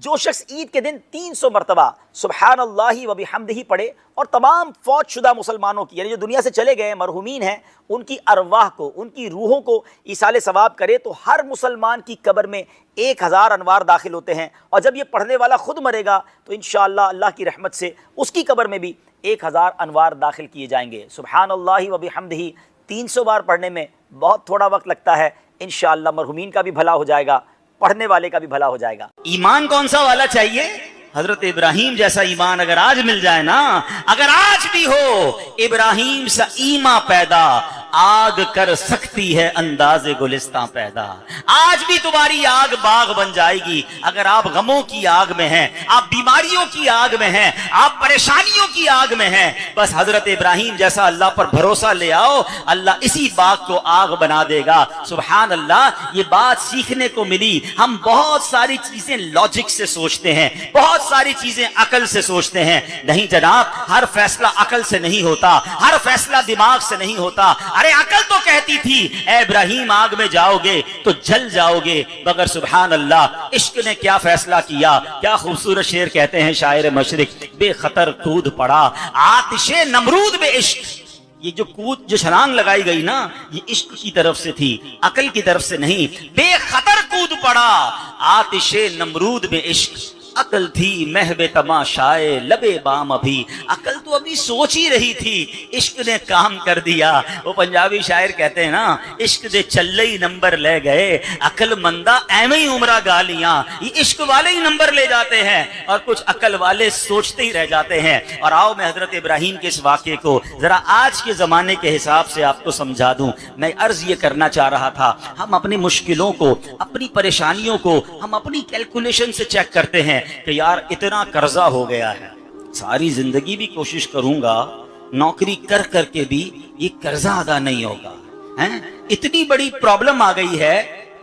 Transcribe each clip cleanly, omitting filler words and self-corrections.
جو شخص عید کے دن 300 مرتبہ سبحان اللہ و بحمدہ پڑھے اور تمام فوت شدہ مسلمانوں کی یعنی جو دنیا سے چلے گئے مرحومین ہیں ان کی ارواح کو ان کی روحوں کو ایصال ثواب کرے تو ہر مسلمان کی قبر میں 1000 انوار داخل ہوتے ہیں، اور جب یہ پڑھنے والا خود مرے گا تو انشاءاللہ اللہ کی رحمت سے اس کی قبر میں بھی 1000 انوار داخل کیے جائیں گے۔ سبحان اللہ و بحمدہ 300 بار پڑھنے میں بہت تھوڑا وقت لگتا ہے، انشاءاللہ مرحومین کا بھی بھلا ہو جائے گا، پڑھنے والے کا بھی بھلا ہو جائے گا۔ ایمان کون سا والا چاہیے؟ حضرت ابراہیم جیسا ایمان اگر آج مل جائے نا، اگر آج بھی ہو ابراہیم سا ایمان پیدا، آگ کر سکتی ہے انداز گلستان پیدا۔ آج بھی تمہاری آگ باغ بن جائے گی اگر آپ غموں کی آگ میں ہیں، آپ بیماریوں کی آگ میں ہیں، آپ پریشانیوں کی آگ میں ہیں، بس حضرت ابراہیم جیسا اللہ پر بھروسہ لے آؤ، اللہ اسی باغ کو آگ بنا دے گا۔ سبحان اللہ، یہ بات سیکھنے کو ملی۔ ہم بہت ساری چیزیں لاجک سے سوچتے ہیں، بہت ساری چیزیں عقل سے سوچتے ہیں، نہیں جناب، ہر فیصلہ عقل سے نہیں ہوتا، ہر فیصلہ دماغ سے نہیں ہوتا۔ ارے عقل تو کہتی تھی اے ابراہیم آگ میں جاؤ گے تو جل جاؤ گے، مگر سبحان اللہ عشق نے کیا فیصلہ کیا۔ کیا خوبصورت شعر کہتے ہیں شاعر مشرق، بے خطر کود پڑا آتش نمرود بے عشق۔ یہ جو چھلانگ لگائی گئی نا، یہ عشق کی طرف سے تھی، عقل کی طرف سے نہیں۔ بے خطر کود پڑا آتش نمرود بے عشق، عقل تھی محو تماشائے لبے بام ابھی، عقل تو ابھی سوچ ہی رہی تھی، عشق نے کام کر دیا۔ وہ پنجابی شاعر کہتے ہیں نا، عشق دے چلے ہی نمبر لے گئے، عقل مندہ ایویں ہی عمرہ گالیاں۔ یہ عشق والے ہی نمبر لے جاتے ہیں اور کچھ عقل والے سوچتے ہی رہ جاتے ہیں۔ اور آؤ میں حضرت ابراہیم کے اس واقعے کو ذرا آج کے زمانے کے حساب سے آپ کو سمجھا دوں۔ میں عرض یہ کرنا چاہ رہا تھا، ہم اپنی مشکلوں کو، اپنی پریشانیوں کو ہم اپنی کیلکولیشن سے چیک کرتے ہیں کہ یار اتنا قرضہ ہو گیا ہے، ساری زندگی بھی کوشش کروں گا، نوکری کر کر کے بھی یہ قرضہ ادا نہیں ہوگا، اتنی بڑی پرابلم آ گئی ہے،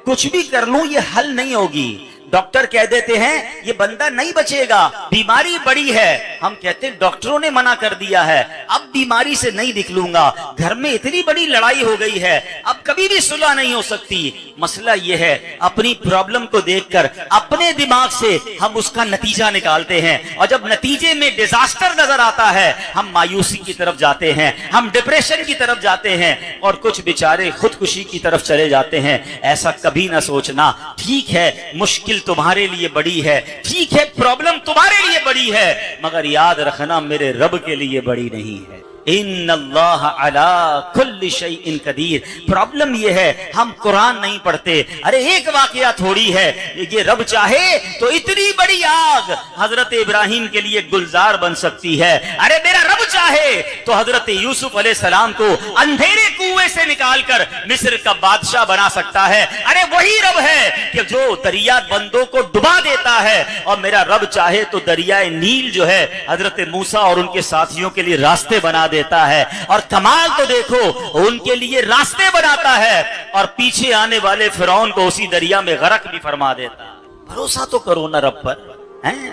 کچھ بھی کر لوں یہ حل نہیں ہوگی۔ ڈاکٹر کہہ دیتے ہیں یہ بندہ نہیں بچے گا، بیماری بڑی ہے، ہم کہتے ہیں ڈاکٹروں نے منع کر دیا ہے، اب بیماری سے نہیں نکلوں گا، گھر میں اتنی بڑی لڑائی ہو گئی ہے، اب کبھی بھی صلح نہیں ہو سکتی۔ مسئلہ یہ ہے اپنی پرابلم کو دیکھ کر اپنے دماغ سے ہم اس کا نتیجہ نکالتے ہیں، اور جب نتیجے میں ڈیزاسٹر نظر آتا ہے ہم مایوسی کی طرف جاتے ہیں، ہم ڈپریشن کی طرف جاتے ہیں، اور کچھ بیچارے خودکشی کی طرف چلے جاتے ہیں۔ ایسا کبھی نہ سوچنا۔ ٹھیک ہے مشکل تمہارے لیے بڑی ہے، ٹھیک ہے پرابلم تمہارے لیے بڑی ہے، مگر یاد رکھنا میرے رب کے لیے بڑی نہیں ہے۔ ان اللہ علی کل شیء قدیر۔ پرابلم یہ ہے ہم قرآن نہیں پڑھتے۔ ارے ایک واقعہ تھوڑی ہے، یہ رب چاہے تو اتنی بڑی آگ حضرت ابراہیم کے لیے گلزار بن سکتی ہے۔ ارے میرا رب چاہے تو حضرت یوسف علیہ السلام کو اندھیرے کنویں سے نکال کر مصر کا بادشاہ بنا سکتا ہے۔ ارے وہی رب ہے کہ جو دریا بندوں کو ڈبا دیتا ہے، اور میرا رب چاہے تو دریائے نیل جو ہے حضرت موسیٰ اور ان کے ساتھیوں کے لیے راستے بنا دیتا ہے۔ اور کمال تو دیکھو، ان کے لیے راستے بناتا ہے اور پیچھے آنے والے فرعون کو اسی دریا میں غرق بھی فرما دیتا ہے۔ بھروسہ تو کرو نا رب پر،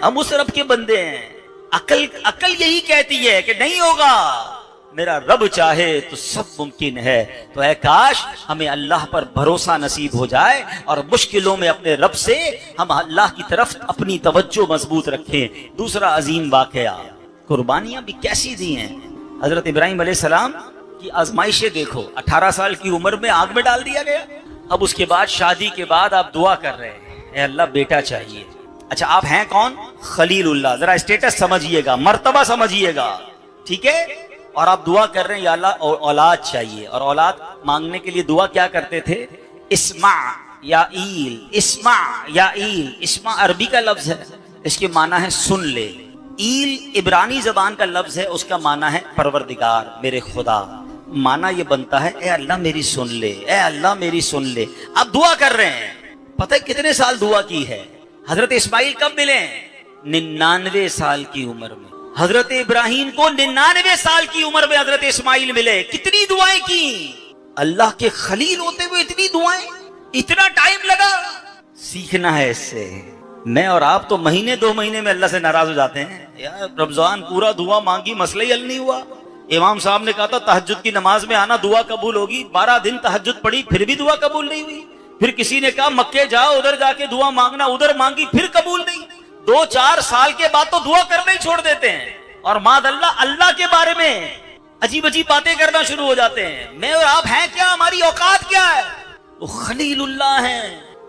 ہم اس رب کے بندے ہیں۔ عقل یہی کہتی ہے کہ نہیں ہوگا، میرا رب چاہے تو سب ممکن ہے۔ تو اے کاش ہمیں اللہ پر بھروسہ نصیب ہو جائے اور مشکلوں میں اپنے رب سے ہم اللہ کی طرف اپنی توجہ مضبوط رکھیں۔ دوسرا عظیم واقعہ، قربانیاں بھی کیسی دی ہیں۔ حضرت ابراہیم علیہ السلام کی آزمائشیں دیکھو، 18 سال کی عمر میں آگ میں ڈال دیا گیا۔ اب اس کے بعد شادی کے بعد آپ دعا کر رہے ہیں اے اللہ بیٹا چاہیے۔ اچھا آپ ہیں کون؟ خلیل اللہ۔ ذرا اسٹیٹس سمجھیے گا، مرتبہ سمجھیے گا، ٹھیک ہے؟ اور آپ دعا کر رہے ہیں یا اللہ اولاد چاہیے، اور اولاد مانگنے کے لیے دعا کیا کرتے تھے؟ اسمع یا ایل، اسمع یا ایل۔ اسمع عربی کا لفظ ہے، اس کے معنی ہے سن لے۔ ایل عبرانی زبان کا لفظ ہے، اس کا معنی ہے پروردگار، میرے خدا۔ معنی یہ بنتا ہے اے اللہ میری سن لے، اے اللہ میری سن لے۔ اب دعا کر رہے ہیں، پتہ کتنے سال دعا کی ہے؟ حضرت اسماعیل کب ملے؟ 99 سال کی عمر میں۔ حضرت ابراہیم کو 99 سال کی عمر میں حضرت اسماعیل ملے۔ کتنی دعائیں کی، اللہ کے خلیل ہوتے ہوئے اتنی دعائیں، اتنا ٹائم لگا۔ سیکھنا ہے اس سے۔ میں اور آپ تو مہینے 2 مہینے میں اللہ سے ناراض ہو جاتے ہیں، یار رمضان پورا دعا مانگی مسئلہ ہی حل نہیں ہوا۔ امام صاحب نے کہا تھا تہجد کی نماز میں آنا دعا قبول ہوگی، 12 دن تہجد پڑھی پھر بھی دعا قبول نہیں ہوئی۔ پھر کسی نے کہا مکے جاؤ، ادھر جا کے دعا مانگنا، ادھر مانگی پھر قبول نہیں۔ 2-4 साल के बाद तो दुआ करना ही छोड़ देते हैं और मादअल्लाह अल्लाह के बारे में अजीब अजीब बातें करना शुरू हो जाते हैं। मैं और आप हैं क्या, हमारी औकात क्या है? वो खलीलुल्लाह हैं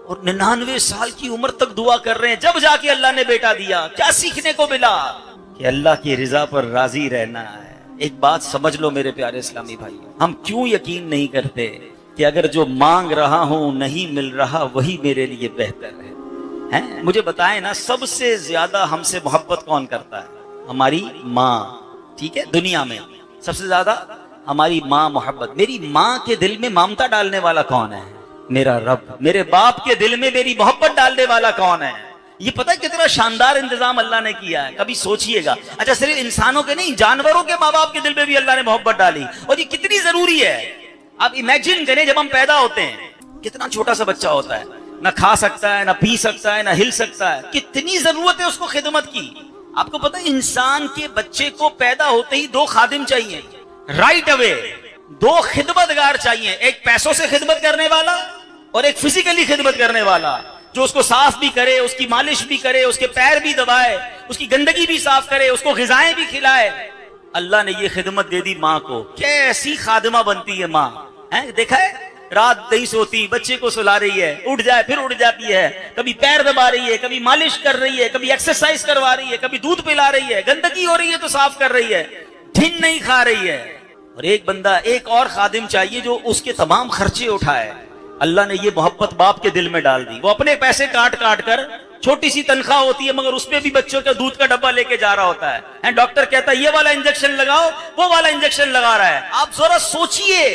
और 99 साल की उम्र तक दुआ कर रहे हैं, जब जाके अल्लाह ने बेटा दिया। क्या सीखने को मिला? कि अल्लाह की रिजा पर राजी रहना है। एक बात समझ लो मेरे प्यारे इस्लामी भाई, हम क्यों यकीन नहीं करते कि अगर जो मांग रहा हूं नहीं मिल रहा वही मेरे लिए बेहतर है? मुझे बताएं ना, सबसे ज्यादा हमसे मोहब्बत कौन करता है? हमारी माँ, ठीक है? दुनिया में सबसे ज्यादा हमारी माँ मोहब्बत। मेरी माँ के दिल में ममता डालने वाला कौन है? मेरा रब। मेरे बाप के दिल में मेरी मोहब्बत डालने वाला कौन है? ये पता है कितना शानदार इंतजाम अल्लाह ने किया है, कभी सोचिएगा। अच्छा, सिर्फ इंसानों के नहीं, जानवरों के माँ बाप के दिल में भी अल्लाह ने मोहब्बत डाली, और ये कितनी जरूरी है। आप इमेजिन करें, जब हम पैदा होते हैं, कितना छोटा सा बच्चा होता है, ना खा सकता है, ना पी सकता है, ना हिल सकता है, कितनी जरूरत है उसको खिदमत की। आपको पता है, इंसान के बच्चे को पैदा होते ही 2 खादिम चाहिए, राइट अवे 2 खिदमतगार चाहिए, एक पैसों से खिदमत करने वाला और एक फिजिकली खिदमत करने वाला, जो उसको साफ भी करे, उसकी मालिश भी करे, उसके पैर भी दबाए, उसकी गंदगी भी साफ करे, उसको गिजाएं भी खिलाए। अल्लाह ने ये खिदमत दे दी माँ को। कैसी खादिमा बनती है माँ, है? देखा है, रात नहीं सोती, बच्चे को सुला रही है, उठ जाए फिर उठ जाती है, कभी पैर दबा रही है, कभी मालिश कर रही है, कभी एक्सरसाइज करवा रही है, कभी दूध पिला रही है, गंदगी हो रही है तो साफ कर रही है, ढिन नहीं खा रही है। और एक बंदा, एक और खादिम चाहिए जो उसके तमाम खर्चे उठाए। अल्लाह ने ये मोहब्बत बाप के दिल में डाल दी। वो अपने पैसे काट काट कर, छोटी सी तनख्वाह होती है मगर उसमें भी बच्चों का दूध का डब्बा लेके जा रहा होता है। डॉक्टर कहता है ये वाला इंजेक्शन लगाओ, वो वाला इंजेक्शन लगा रहा है। आप जरा सोचिए,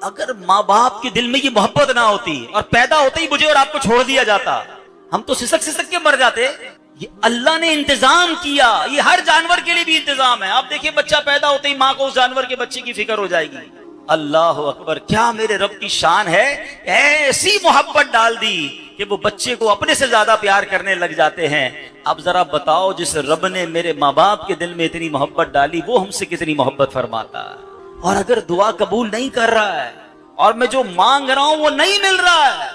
अगर माँ बाप के दिल में ये मोहब्बत ना होती और पैदा होते ही मुझे और आपको छोड़ दिया जाता, हम तो सिसक सिसक के मर जाते। ये अल्लाह ने इंतजाम किया, ये हर जानवर के लिए भी इंतजाम है। आप देखिए, बच्चा पैदा होते ही माँ को उस जानवर के बच्चे की फिक्र हो जाएगी। अल्लाह अकबर, क्या मेरे रब की शान है, ऐसी मोहब्बत डाल दी कि वो बच्चे को अपने से ज्यादा प्यार करने लग जाते हैं। अब जरा बताओ, जिस रब ने मेरे माँ बाप के दिल में इतनी मोहब्बत डाली, वो हमसे कितनी मोहब्बत फरमाता है। और अगर दुआ कबूल नहीं कर रहा है और मैं जो मांग रहा हूं वो नहीं मिल रहा है,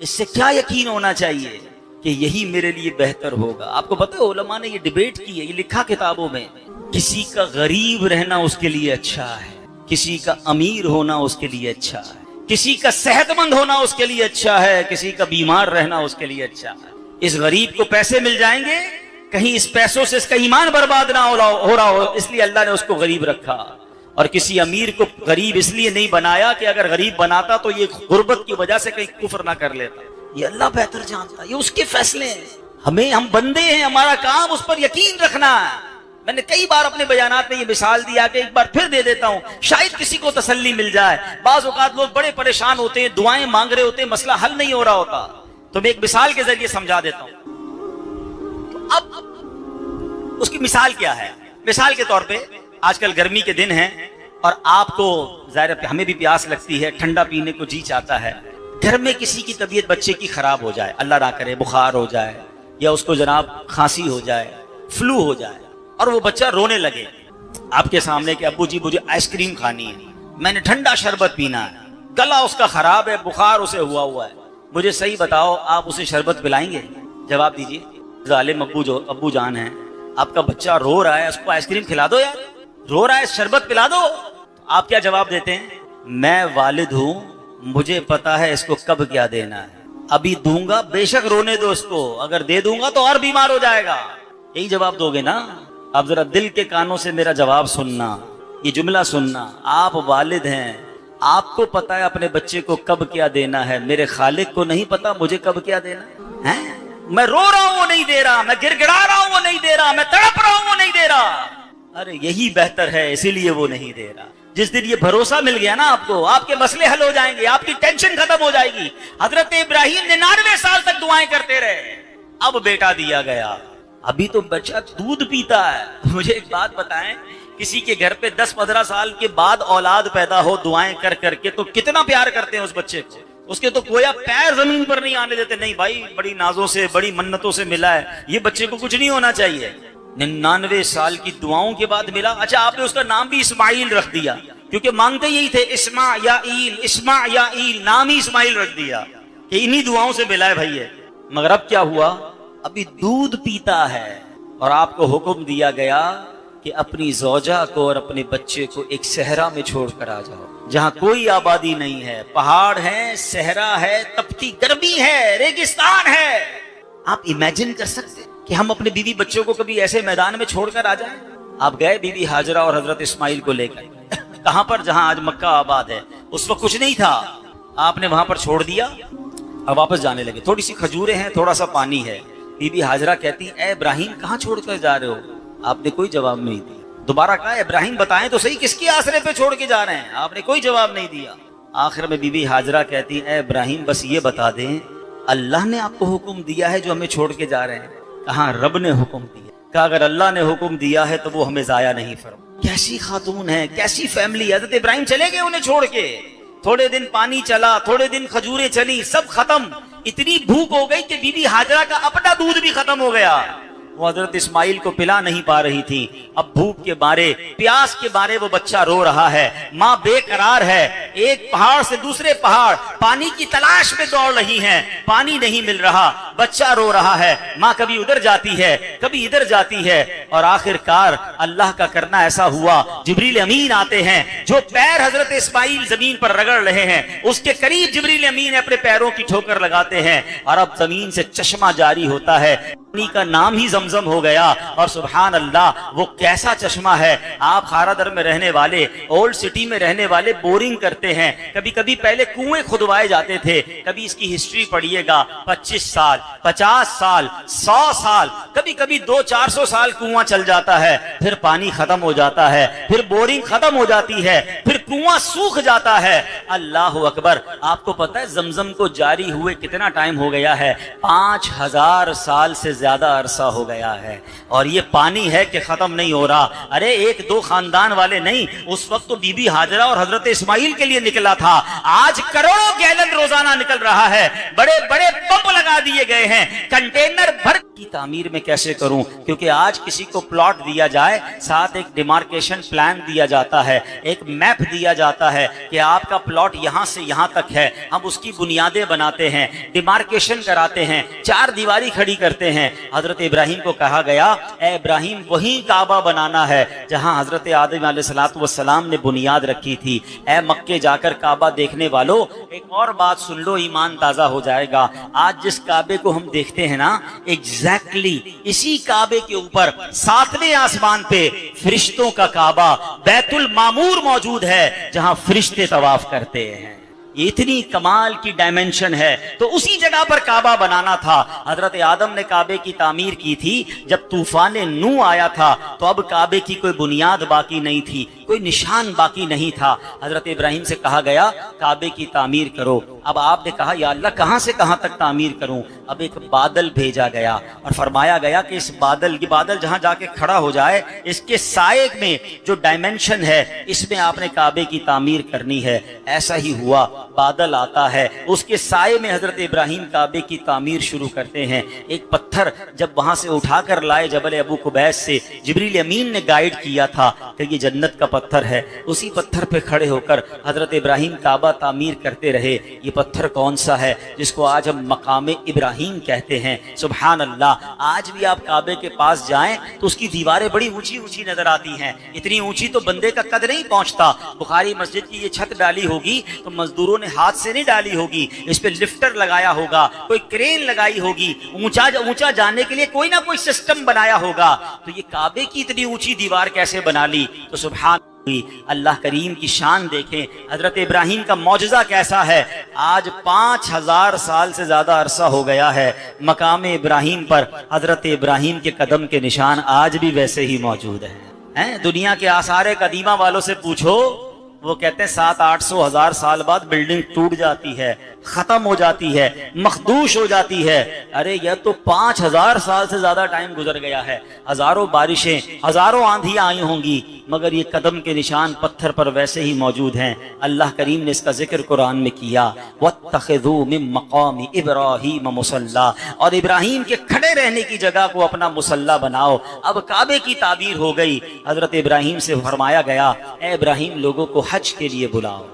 इससे क्या यकीन होना चाहिए कि यही मेरे लिए बेहतर होगा। आपको पता है, उलमा ने ये डिबेट की है, ये लिखा किताबों में, किसी का गरीब रहना उसके लिए अच्छा है, किसी का अमीर होना उसके लिए अच्छा है, किसी का सेहतमंद होना उसके लिए अच्छा है, किसी का बीमार रहना उसके लिए अच्छा है। इस गरीब को पैसे मिल जाएंगे, कहीं इस पैसों से इसका ईमान बर्बाद ना हो रहा हो, इसलिए अल्लाह ने उसको गरीब रखा। और किसी अमीर को गरीब इसलिए नहीं बनाया कि अगर गरीब बनाता तो ये गुर्बत की वजह से कहीं कुफ्र ना कर लेता। ये अल्लाह बेहतर जानता, ये उसके फैसले हैं। हम बंदे हैं, हमारा काम उस पर यकीन रखना है। मैंने कई बार अपने बयानात में ये मिसाल दिया कि एक बार फिर दे देता हूं, शायद किसी को तसल्ली मिल जाए। बाज़ औक़ात लोग बड़े परेशान होते हैं, दुआएं मांग रहे होते हैं, मसला हल नहीं हो रहा होता, तो मैं एक मिसाल के जरिए समझा देता हूं। तो अब उसकी मिसाल क्या है? मिसाल के तौर पे, आजकल गर्मी के दिन हैं और आपको ज़ाहिर है हमें भी प्यास लगती है, ठंडा पीने को जी चाहता है। घर में किसी की तबीयत बच्चे की खराब हो जाए, अल्लाह ना करे बुखार हो जाए, या उसको जनाब खांसी हो जाए, फ्लू हो जाए, और वो बच्चा रोने लगे आपके सामने कि अब्बू जी मुझे आइसक्रीम खानी है, मैंने ठंडा शरबत पीना है, गला उसका खराब है, बुखार उसे हुआ है, मुझे सही बताओ, आप उसे शरबत पिलाएंगे? जवाब दीजिए। जालिम अब्बू जान है, आपका बच्चा रो रहा है, उसको आइसक्रीम खिला दो यार, रो रहा है, शरबत पिला दो। आप क्या जवाब देते हैं? मैं वालिद हूं, मुझे पता है इसको कब क्या देना है, अभी दूंगा, बेशक रोने दो इसको, अगर दे दूंगा तो और बीमार हो जाएगा। यही जवाब दोगे ना? आप जरा दिल के कानों से मेरा जवाब सुनना, ये जुमला सुनना। आप वालिद हैं, आपको पता है अपने बच्चे को कब क्या देना है, मेरे खालिक को नहीं पता मुझे कब क्या देना है? मैं रो रहा हूं वो नहीं दे रहा, मैं गिड़गिड़ा रहा हूं वो नहीं दे रहा, मैं तड़प रहा हूं वो नहीं दे रहा। अरे यही बेहतर है, इसीलिए वो नहीं दे रहा। जिस दिन ये भरोसा मिल गया ना आपको, आपके मसले हल हो जाएंगे, आपकी टेंशन खत्म हो जाएगी। हजरत इब्राहिम 99 साल तक दुआएं करते रहे, अब बेटा दिया गया। अभी तो बच्चा दूध पीता है। मुझे एक बात बताएं, किसी के घर पे 10-15 साल के बाद औलाद पैदा हो दुआएं कर करके, तो कितना प्यार करते हैं उस बच्चे को, उसके तो गोया पैर जमीन पर नहीं आने देते। नहीं भाई, बड़ी नाजों से, बड़ी मन्नतों से मिला है, ये बच्चे को कुछ नहीं होना चाहिए। 99 साल की दुआओं के बाद मिला। अच्छा, आपने उसका नाम भी इस्माइल रख दिया, क्योंकि मांगते यही थे, इस्मा या ईल, नाम ही इस्माइल रख दिया कि इन्हीं दुआओं से मिला है भाई। मगर अब क्या हुआ? ابھی دودھ پیتا ہے اور آپ کو حکم دیا گیا کہ اپنی زوجہ کو اور اپنے بچے کو ایک صحرا میں چھوڑ کر آ جاؤ جہاں کوئی آبادی نہیں ہے، پہاڑ ہے، صحرا ہے، تپتی گرمی ہے، ریگستان ہے۔ آپ امیجن کر سکتے کہ ہم اپنے بیوی بچوں کو کبھی ایسے میدان میں چھوڑ کر آ جائیں؟ آپ گئے بی بی ہاجرہ اور حضرت اسماعیل کو لے کر کہاں پر؟ جہاں آج مکہ آباد ہے، اس وقت کچھ نہیں تھا، آپ نے وہاں پر چھوڑ دیا اور واپس جانے لگے۔ تھوڑی سی کھجوریں ہیں، تھوڑا سا پانی ہے۔ بی بی ہاجرہ کہتی اے ابراہیم کہاں چھوڑ کر جا رہے ہو؟ آپ نے کوئی جواب نہیں دیا۔ دوبارہ کہا ابراہیم بتائیں تو صحیح کس کی آسرے پہ چھوڑ کے جا رہے ہیں؟ آپ نے کوئی جواب نہیں دیا۔ آخر میں بی بی ہاجرہ کہتی اے ابراہیم بس یہ بتا دیں اللہ نے آپ کو حکم دیا ہے جو ہمیں چھوڑ کے جا رہے ہیں؟ کہاں رب نے حکم دیا۔ کہا اگر اللہ نے حکم دیا ہے تو وہ ہمیں ضائع نہیں فرمائے۔ کیسی خاتون ہے، کیسی فیملی۔ حضرت ابراہیم چلے گئے انہیں چھوڑ کے، تھوڑے دن پانی چلا، تھوڑے دن کھجوریں چلی، سب ختم۔ اتنی بھوک ہو گئی کہ بی بی ہاجرہ کا اپنا دودھ بھی ختم ہو گیا، وہ حضرت اسماعیل کو پلا نہیں پا رہی تھی۔ اب بھوک کے مارے، پیاس کے مارے وہ بچہ رو رہا ہے، ماں بے قرار ہے، ایک پہاڑ سے دوسرے پہاڑ پانی کی تلاش میں دوڑ رہی ہیں، پانی نہیں مل رہا، بچہ رو رہا ہے، ماں کبھی ادھر جاتی ہے کبھی ادھر جاتی ہے، اور آخر کار اللہ کا کرنا ایسا ہوا جبریل امین آتے ہیں، جو پیر حضرت اسماعیل زمین پر رگڑ رہے ہیں اس کے قریب جبریل امین اپنے پیروں کی ٹھوکر لگاتے ہیں، اور اب زمین سے چشمہ جاری ہوتا ہے، پانی کا نام ہی زمزم ہو گیا۔ اور سبحان اللہ وہ کیسا چشمہ ہے۔ آپ خارا در میں رہنے والے، اولڈ سٹی میں رہنے والے بورنگ کرتے ہیں، کبھی کبھی پہلے کنویں کھدوائے جاتے تھے، کبھی اس کی ہسٹری پڑھیے گا، 25 سال 50 سال 100 سال، کبھی کبھی 200-400 سال کنواں چل جاتا ہے، پھر پانی ختم ہو جاتا ہے، پھر بورنگ ختم ہو جاتی ہے، پھر کنواں سوکھ جاتا ہے۔ اللہ اکبر۔ آپ کو پتہ ہے زمزم کو جاری ہوئے کتنا ٹائم ہو گیا ہے؟ 5000 سال سے زیادہ عرصہ ہو گیا ہے، اور یہ پانی ہے کہ ختم نہیں ہو رہا۔ ارے ایک دو خاندان والے نہیں، اس وقت تو بی بی ہاجرہ اور حضرت اسماعیل کے لیے نکلا تھا، آج کروڑوں گیلن روزانہ نکل رہا ہے، بڑے بڑے پمپ لگا دیے گئے ہیں، کنٹینر بھر کی تعمیر میں کیسے کروں؟ کیونکہ آج کسی کو پلاٹ دیا جائے، ساتھ ایک ڈیمارکیشن پلان دیا جاتا ہے، ایک میپ دیا جاتا ہے کہ آپ کا پلاٹ یہاں سے یہاں تک ہے، ہم اس کی بنیادیں بناتے ہیں، ڈیمارکیشن کراتے ہیں، 4 دیواری کھڑی کرتے ہیں۔ حضرت ابراہیم کو کہا گیا اے ابراہیم وہیں کعبہ بنانا ہے جہاں حضرت آدم علیہ السلام نے بنیاد رکھی تھی۔ اے مکے جا کر کعبہ دیکھنے والوں ایک اور بات سن لو، ایمان تازہ ہو جائے گا۔ آج جس کعبے کو ہم دیکھتے ہیں نا، ایگزیکٹلی اسی کعبے کے اوپر 7ویں آسمان پہ فرشتوں کا کعبہ بیت المعمور موجود ہے جہاں فرشتے طواف کرتے ہیں۔ یہ اتنی کمال کی ڈائمنشن ہے، تو اسی جگہ پر کعبہ بنانا تھا۔ حضرت آدم نے کعبے کی تعمیر کی تھی، جب طوفان نوح آیا تھا تو اب کعبے کی کوئی بنیاد باقی نہیں تھی، کوئی نشان باقی نہیں تھا۔ حضرت ابراہیم سے کہا گیا کعبے کی تعمیر کرو۔ اب آپ نے کہا یا اللہ کہاں سے کہاں تک تعمیر کروں؟ اب ایک بادل بھیجا گیا اور فرمایا گیا کہ اس بادل، یہ بادل جہاں جا کے کھڑا ہو جائے، اس کے سائے میں جو ڈائمنشن ہے اس میں آپ نے کعبے کی تعمیر کرنی ہے۔ ایسا ہی ہوا، بادل آتا ہے، اس کے سائے میں حضرت ابراہیم کعبے کی تعمیر شروع کرتے ہیں۔ ایک پتھر جب وہاں سے اٹھا کر لائے جبل ابو قبیس سے، جبریل امین نے گائیڈ کیا تھا کہ یہ جنت کا پتھر ہے، اسی پتھر پہ کھڑے ہو کر حضرت ابراہیم کعبہ تعمیر کرتے رہے۔ یہ پتھر کون سا ہے جس کو آج ہم مقام ابراہیم کہتے ہیں؟ سبحان اللہ۔ آج بھی آپ کعبے کے پاس جائیں تو اس کی دیواریں بڑی اونچی اونچی نظر آتی ہیں، اتنی اونچی تو بندے کا قد نہیں پہنچتا۔ بخاری مسجد کی یہ چھت ڈالی ہوگی تو مزدوروں نے ہاتھ سے نہیں ڈالی ہوگی، اس پہ لفٹر لگایا ہوگا، کوئی کرین لگائی ہوگی، اونچا جانے کے لیے کوئی نہ کوئی سسٹم بنایا ہوگا۔ تو یہ کعبے کی اتنی اونچی دیوار کیسے بنا لی؟ تو سبحان اللہ کریم کی شان دیکھیں، حضرت ابراہیم کا معجزہ کیسا ہے۔ آج 5000 سال سے زیادہ عرصہ ہو گیا ہے، مقام ابراہیم پر حضرت ابراہیم کے قدم کے نشان آج بھی ویسے ہی موجود ہیں۔ دنیا کے آثار قدیمہ والوں سے پوچھو، وہ کہتے ہیں 700-800 سال بعد بلڈنگ ٹوٹ جاتی ہے، ختم ہو جاتی ہے، مخدوش ہو جاتی ہے۔ ارے یہ تو 5000 سال سے زیادہ ٹائم گزر گیا ہے، ہزاروں بارشیں، ہزاروں آندھیاں آئی ہوں گی، مگر یہ قدم کے نشان پتھر پر ویسے ہی موجود ہیں۔ اللہ کریم نے اس کا ذکر قرآن میں کیا، وَاتَّخِذُوا مِن مَّقَامِ إِبْرَاهِيمَ مُصَلًّى، اور ابراہیم کے کھڑے رہنے کی جگہ کو اپنا مصلی بناؤ۔ اب کعبے کی تعبیر ہو گئی، حضرت ابراہیم سے فرمایا گیا اے ابراہیم لوگوں کو حج کے لیے بلاؤ۔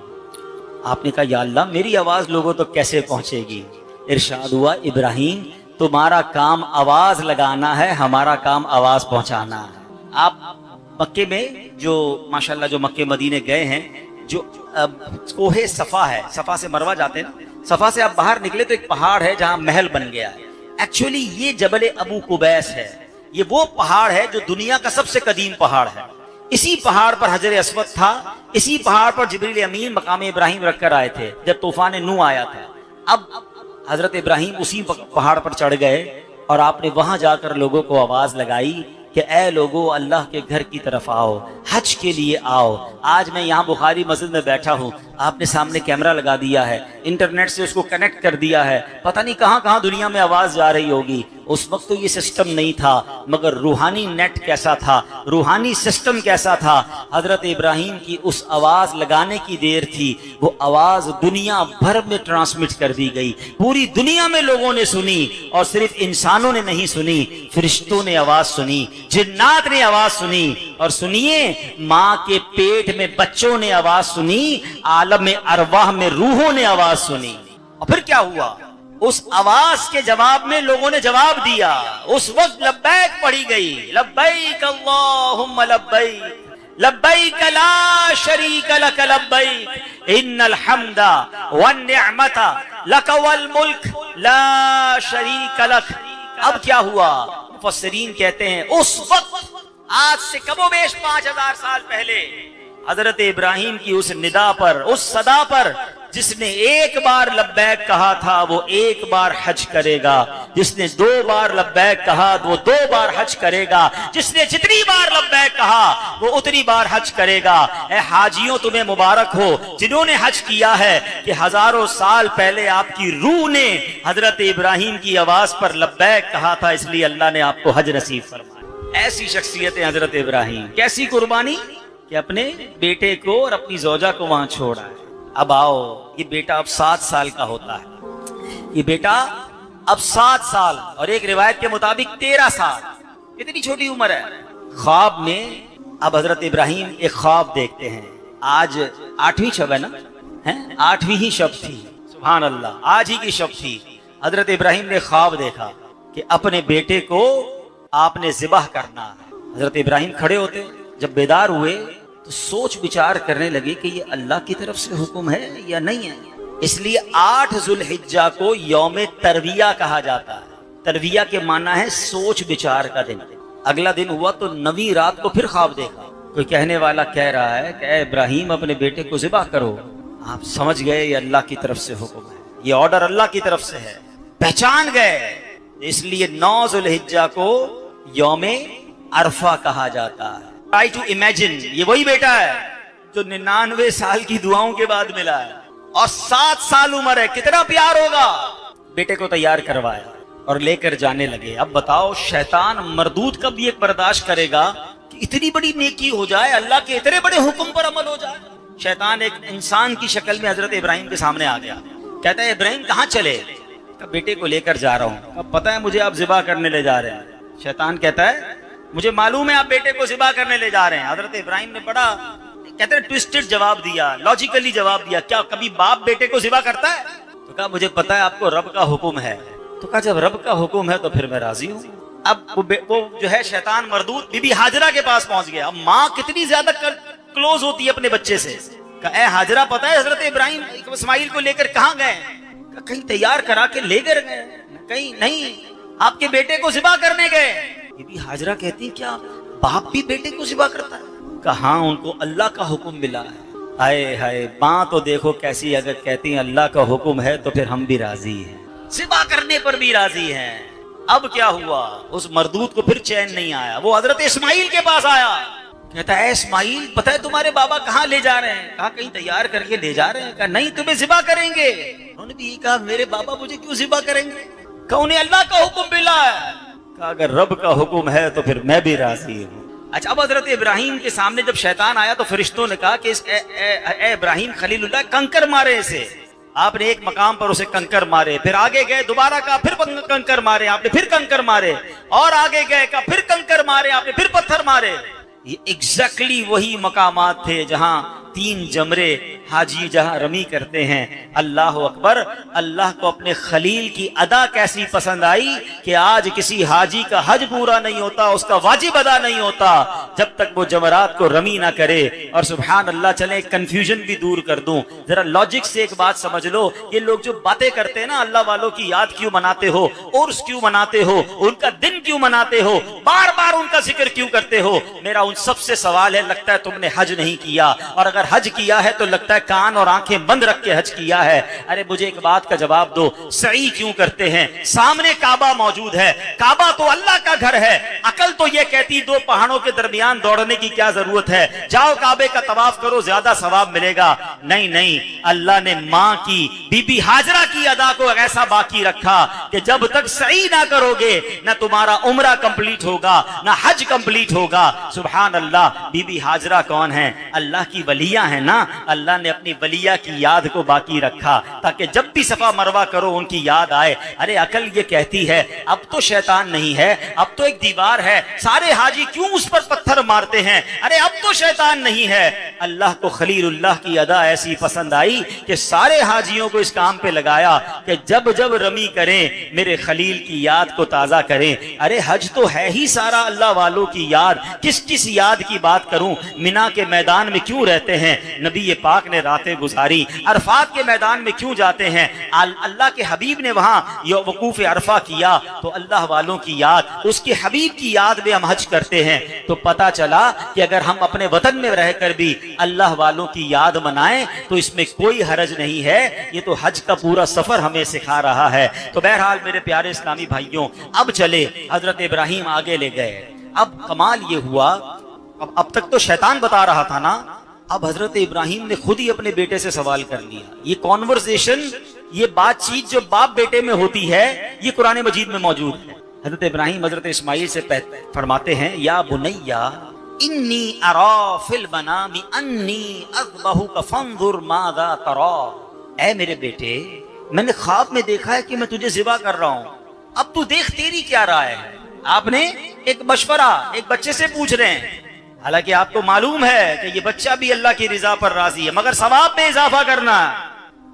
آپ نے کہا یا اللہ میری آواز لوگوں تک کیسے پہنچے گی؟ ارشاد ہوا ابراہیم तुम्हारा काम आवाज लगाना है, हमारा काम आवाज पहुंचाना है। आप मक्के में जो माशाल्लाह जो मक्के मदीने गए हैं, जो कोहे सफा है, सफा से मरवा जाते हैं ना, सफा से आप बाहर निकले तो एक पहाड़ है जहां महल बन गया है। एक्चुअली ये जबल अबू कुबैस है, ये वो पहाड़ है जो दुनिया का सबसे कदीम पहाड़ है। इसी पहाड़ पर हजर अस्वद था, इसी पहाड़ पर जिब्रील अमीन मकाम इब्राहिम रखकर आए थे जब तूफान नू आया था। अब हजरत इब्राहिम उसी पहाड़ पर चढ़ गए और आपने वहां जाकर लोगों को आवाज लगाई कि ऐ लोगों, अल्लाह के घर की तरफ आओ, हज के लिए आओ। आज मैं यहाँ बुखारी मस्जिद में बैठा हूँ, आपने सामने कैमरा लगा दिया है, इंटरनेट से उसको कनेक्ट कर दिया है, पता नहीं कहाँ कहाँ दुनिया में आवाज जा रही होगी। उस वक्त तो ये सिस्टम नहीं था, मगर रूहानी नेट कैसा था, रूहानी सिस्टम कैसा था। हजरत इब्राहिम की उस आवाज लगाने की देर थी, वो आवाज दुनिया भर में ट्रांसमिट कर दी गई, पूरी दुनिया में लोगों ने सुनी। और सिर्फ इंसानों ने नहीं सुनी, फरिश्तों ने आवाज सुनी, जिन्नात ने आवाज सुनी। और सुनिए, माँ के पेट में बच्चों ने आवाज सुनी, आलम में अरवाह में रूहों ने आवाज सुनी। और फिर क्या हुआ, उस आवाज के जवाब में लोगों ने जवाब दिया। उस वक्त लब्बैक पढ़ी गई, लब्बैक अल्लाहुम्मा लब्बैक, लब्बैक ला शरीक लक लब्बैक, इन्नल हम्दा वन निअमता लक वल मुल्क ला शरीक लक। अब क्या हुआ, मुफस्सिरीन कहते हैं उस वक्त, आज से कमोबेश 5000 साल पहले, हजरत इब्राहिम की उस निदा पर, उस सदा पर, जिसने एक बार लब्बैक कहा था वो एक बार हज करेगा, जिसने 2 बार लब्बैक कहा वो 2 बार हज करेगा, जिसने जितनी बार लब्बैक कहा वो उतनी बार हज करेगा। ए हाजियों, तुम्हें मुबारक हो जिन्होंने हज किया है कि हजारों साल पहले आपकी रूह ने हजरत इब्राहिम की आवाज पर लब्बैक कहा था, इसलिए अल्लाह ने आपको हज नसीब फरमाया। ऐसी शख्सियत है हजरत इब्राहिम। कैसी कुर्बानी कि अपने बेटे को और अपनी जोजा को वहां छोड़ा है। अब आओ, ये बेटा अब 7 साल का होता है, ये बेटा अब 7 साल और एक रिवायत के मुताबिक 13 साल, इतनी छोटी उम्र है। ख्वाब में अब हजरत इब्राहिम एक ख्वाब देखते हैं। आज 8वीं शब है ना, है 8वीं ही शब थी, सुभान अल्लाह, आज ही की शब थी। हजरत इब्राहिम ने ख्वाब देखा कि अपने बेटे को आपने ज़िबाह करना है। हजरत इब्राहिम खड़े होते, जब बेदार हुए तो सोच विचार करने लगे कि ये अल्लाह की तरफ से हुक्म है या नहीं है। इसलिए 8 जुल्हिज्जा को यौम तरविया कहा जाता है। तरविया के माना है सोच विचार का दिन। अगला दिन हुआ तो 9वीं रात को फिर ख्वाब देखा। कोई कहने वाला कह रहा है कि इब्राहिम अपने बेटे को ज़िबा करो। आप समझ गए ये अल्लाह की तरफ से हुक्म है, ये ऑर्डर अल्लाह की तरफ से है, पहचान गए। इसलिए 9 जुल्हिज्जा को यौम अरफा कहा जाता है। ट्राई टू इमेजिन, ये वही बेटा है जो 99 साल की दुआओं के बाद मिला है और 7 साल उम्र है। कितना प्यार होगा। बेटे को तैयार करवाया और लेकर जाने लगे। अब बताओ, शैतान मरदूद कब ये बर्दाश्त करेगा कि इतनी बड़ी नेकी हो जाए, अल्लाह के इतने बड़े हुक्म पर अमल हो जाए। शैतान एक इंसान की शक्ल में हजरत इब्राहिम के सामने आ गया। कहता है, इब्राहिम कहाँ चले? बेटे को लेकर जा रहा हूँ। अब पता है मुझे आप ज़िबा करने ले जा रहे हैं। शैतान कहता है, मुझे मालूम है आप बेटे को ज़िबा करने ले जा रहे हैं। हजरत इब्राहिम ने बड़ा, कहते हैं, ट्विस्टेड जवाब दिया, लॉजिकली जवाब दिया। क्या कभी बाप बेटे को ज़िबा करता है? तो कहा, मुझे पता है आपको रब का हुक्म है। तो कहा, जब रब का हुक्म है तो फिर मैं राजी हूँ। अब वो जो है शैतान मरदूद बीबी हाजरा के पास पहुंच गया। अब माँ कितनी ज्यादा क्लोज होती है अपने बच्चे से। कहा, ए हाजरा, पता है हजरत इब्राहिम इस्माइल को लेकर कहाँ गए? कहीं तैयार करा के ले गए? कहीं नहीं, आपके बेटे को ज़िबा करने गए। बीबी हाजरा कहती, क्या बाप भी बेटे को ज़िबा करता है? कहा, उनको अल्लाह का हुक्म मिला है। हाय हाय, माँ तो देखो कैसी, अगर कहती है अल्लाह का हुक्म है तो फिर हम भी राजी हैं, ज़िबा करने पर भी राजी हैं। अब क्या हुआ, उस मरदूद को फिर चैन नहीं आया। वो हजरत इस्माइल के पास आया। कहता है, इस्माइल, पता है तुम्हारे बाबा कहाँ ले जा रहे हैं? कहा, कहीं तैयार करके ले जा रहे हैं। कहा, नहीं, तुम्हें ज़िबा करेंगे। उन्होंने भी कहा, मेरे बाबा मुझे क्यों ज़िबा करेंगे? कहा, उन्हें अल्लाह का हुक्म मिला है। कहा, अगर रब का हुक्म है तो फिर मैं भी राजी हूँ। अच्छा, अब हजरत इब्राहिम के सामने जब शैतान आया तो फरिश्तों ने कहा कि इब्राहिम खलीलुल्लाह, कंकर मारे इसे। आपने एक मकाम पर उसे कंकर मारे, फिर आगे गए, दोबारा कहा फिर कंकर मारे आपने, फिर कंकर मारे, और आगे गए कहा फिर कंकर मारे आपने, फिर पत्थर मारे। ये एग्जैक्टली वही मकामात थे जहां 3 जमरे हाजी जहां रमी करते हैं, अल्लाह अकबर, अल्लाह को अपने खलील की अदा कैसी पसंद आई कि आज किसी हाजी का हज पूरा नहीं होता, उसका वाजिब अदा नहीं होता जब तक वो जमरात को रमी ना करे। और सुभान अल्लाह, चले कंफ्यूजन भी दूर कर दूं, जरा लॉजिक से एक बात समझ लो, ये लोग जो बातें करते हैं ना, अल्लाह वालों की याद क्यों मनाते हो, उर्स क्यों मनाते हो, उनका दिन क्यों मनाते हो, बार बार उनका जिक्र क्यों करते हो, मेरा उन सबसे सवाल है, लगता है तुमने हज नहीं किया, और अगर हज किया है तो लगता है कान और आंखें बंद रख के हज किया है। अरे मुझे एक बात का जवाब दो, सई क्यों करते हैं? सामने काबा मौजूद है, काबा तो अल्लाह का घर है, अकल तो ये कहती 2 पहाड़ों के दरमियान दौड़ने की क्या जरूरत है, जाओ काबे का तवाफ करो, ज्यादा सवाब मिलेगा। नहीं नहीं, अल्लाह ने माँ की, बीबी हाजरा की अदा को ऐसा बाकी रखा कि जब तक सही ना करोगे ना तुम्हारा उम्रा कंप्लीट होगा, ना हज कंप्लीट होगा। सुभान अल्लाह, बीबी हाजरा कौन है? अल्लाह की वलिया है ना। अल्लाह ने अपनी वलिया की याद को बाकी रखा ताकि जब भी सफा मरवा करो उनकी याद आए। अरे अकल ये कहती है अब तो शैतान नहीं है, अब तो एक दीवार है, सारे हाजी क्यों उस पर पत्थर मारते हैं? अरे अब तो शैतान नहीं है। अल्लाह को खलीलुल्लाह की अदा ऐसी पसंद आई कि सारे हाजियों को इस काम पे लगाया कि जब जब रमी करें मेरे खलील की याद को ताजा करें। अरे हज तो है ही सारा अल्लाह वालों की याद, किस किस याद की बात करूं? मिना के मैदान में क्यों रहते हैं? नबी पाक ने रातें गुजारी। अरफात के मैदान में क्यों जाते हैं? अल्लाह के हबीब ने वहां वकूफ अरफा किया, तो अल्लाह वालों की याद, उसके हबीब की याद में हम हज करते हैं। तो पता चला कि अगर हम अपने वतन में रहकर भी अल्लाह वालों की याद मनाएं तो इसमें कोई हरज नहीं है। ये तो हज का पूरा सफर हमें सिखा रहा है। तो बहरहाल मेरे प्यारे इस्लामी भाइयों, अब चले हजरत इब्राहिम आगे ले गए। अब कमाल ये हुआ, अब तक तो शैतान बता रहा था ना, अब हजरत इब्राहिम ने खुद ही अपने बेटे से सवाल कर लिया। ये कॉन्वर्सेशन, ये बातचीत जो बाप बेटे में होती है, ये कुरान मजीद में मौजूद है। हजरत इब्राहिम हजरत इस्माइल से फरमाते हैं, या बुनैया इन्नी अरा फिल मनामी अन्नी अज़बहुका फंजुर माज़ा तरा। ऐ मेरे बेटे, मैंने ख्वाब में देखा है कि मैं तुझे ज़िबा कर रहा हूं, अब तू देख तेरी क्या राय है। आपने एक मशवरा एक बच्चे से पूछ रहे हैं, हालांकि आपको मालूम है कि ये बच्चा भी अल्लाह की रिजा पर राजी है, मगर सवाब में इजाफा करना।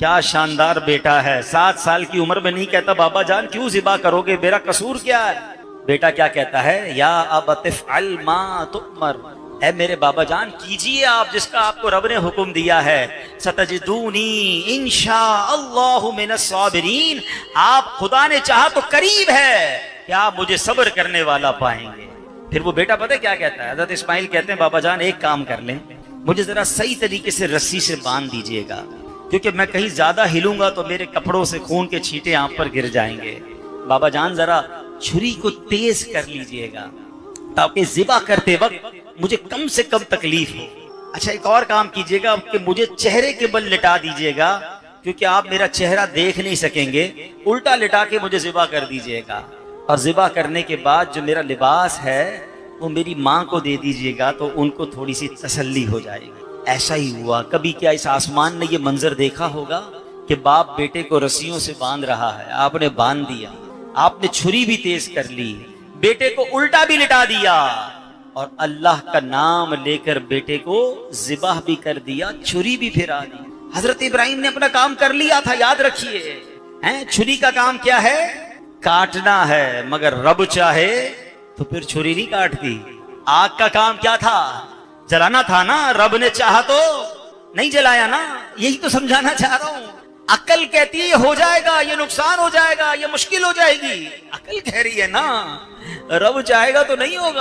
क्या शानदार बेटा है, 7 साल की उम्र में नहीं कहता बाबा जान क्यों ज़िबा करोगे, मेरा कसूर क्या है। बेटा क्या कहता है, या अबत इफ़अल मा तुअमर। ऐ मेरे बाबा जान, कीजिए आप जिसका आपको रब ने हुक्म दिया है। सतजिदूनी इंशाअल्लाहु मिनस साबिरीन। आप खुदा ने चाहा तो करीब है कि आप मुझे सब्र करने वाला पाएंगे। फिर वो बेटा पता है क्या कहता है? हज़रत इस्माइल कहते हैं, बाबा जान एक काम कर लें, मुझे जरा सही तरीके से रस्सी से बांध दीजिएगा, क्योंकि मैं कहीं ज्यादा हिलूंगा तो मेरे कपड़ों से खून के छींटे आप पर गिर जाएंगे। बाबा जान जरा छुरी को तेज कर लीजिएगा ताकि ज़िबा करते वक्त मुझे कम से कम तकलीफ हो। अच्छा एक और काम कीजिएगा कि मुझे चेहरे के बल लिटा दीजिएगा, क्योंकि आप मेरा चेहरा देख नहीं सकेंगे, उल्टा लिटा के मुझे ज़िबा कर दीजिएगा। और ज़िबा करने के बाद जो मेरा लिबास है वो मेरी माँ को दे दीजिएगा, तो उनको थोड़ी सी तसल्ली हो जाएगी। ऐसा ही हुआ। कभी क्या इस आसमान ने ये मंजर देखा होगा कि बाप बेटे को रस्सियों से बांध रहा है? आपने बांध दिया, आपने छुरी भी तेज कर ली, बेटे को उल्टा भी लिटा दिया, और अल्लाह का नाम लेकर बेटे को ज़िबाह भी कर दिया, छुरी भी फिरा दी। हजरत इब्राहिम ने अपना काम कर लिया था, याद रखिए। हैं, छुरी का काम क्या है? काटना है, मगर रब चाहे तो फिर छुरी नहीं काटती। आग का काम क्या था? जलाना था ना, रब ने चाहा तो नहीं जलाया ना। यही तो समझाना चाह रहा हूं। अकल कहती है ये हो जाएगा, ये नुकसान हो जाएगा, ये मुश्किल हो जाएगी। अकल कह रही है ना रब चाहेगा तो नहीं होगा।